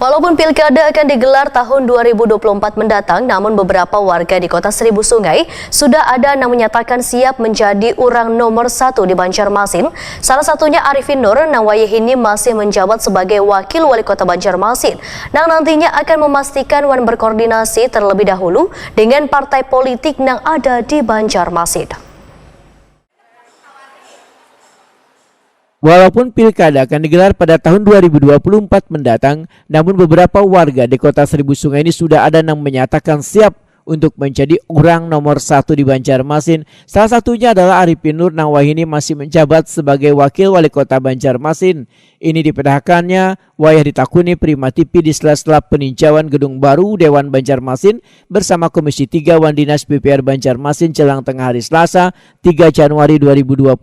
Walaupun pilkada akan digelar tahun 2024 mendatang, namun beberapa warga di Kota Seribu Sungai sudah ada yang menyatakan siap menjadi orang nomor 1 di Banjarmasin. Salah satunya Arifin Nur, yang wayahini masih menjabat sebagai Wakil Wali Kota Banjarmasin, yang nantinya akan memastikan wan berkoordinasi terlebih dahulu dengan partai politik yang ada di Banjarmasin. Walaupun pilkada akan digelar pada tahun 2024 mendatang, namun beberapa warga di Kota Seribu Sungai ini sudah ada yang menyatakan siap untuk menjadi orang nomor 1 di Banjarmasin. Salah satunya adalah Arifin Nur yang wayahini masih menjabat sebagai Wakil Wali Kota Banjarmasin. Ini dipedahkannya wayah ditakuni Prima TV di sela-sela peninjauan gedung baru Dewan Banjarmasin bersama Komisi 3 Wan Dinas PPR Banjarmasin jelang tengah hari Selasa 3 Januari 2022.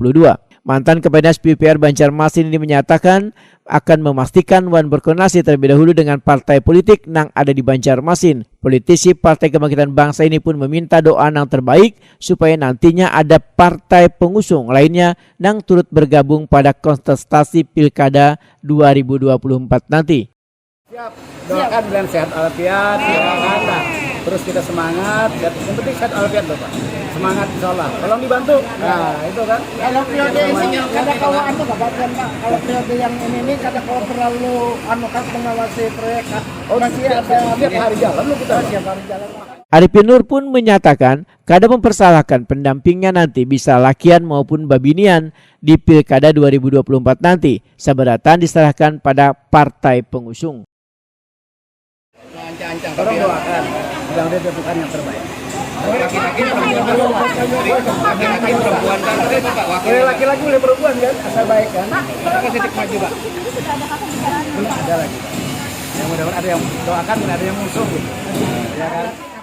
Mantan Kepednas PPR Banjarmasin ini menyatakan akan memastikan wan berkoordinasi terlebih dahulu dengan partai politik yang ada di Banjarmasin. Politisi Partai Kebangkitan Bangsa ini pun meminta doa yang terbaik supaya nantinya ada partai pengusung lainnya yang turut bergabung pada kontestasi Pilkada 2024 nanti. Siap, doakan dan sehat walafiat, doakan. Terus kita semangat, yang penting sehat walafiat loh Pak. Semangat insyaallah. Tolong dibantu. Nah, itu kan. Kalau periode ini kada kalau Pak. Kalau periode yang ini kada kalau terlalu kan mengawasi proyek. Masih ada tiap hari jalan loh kita. Tiap hari jalan. Arifin Nur pun menyatakan kada mempersalahkan pendampingnya nanti bisa lakian maupun babinian di Pilkada 2024 nanti. Seberatan diserahkan pada partai pengusung. Tolong doakan, mudah-mudahan Tuhan yang terbaik. Laki-laki perempuan kan boleh Pak Wakil. Laki-laki boleh perempuan kan, asal baik kan. Apa titik maju Pak? Belum ada lagi. Yang mudah-mudahan ada yang doakan dan ada yang musuh gitu. Ya kan.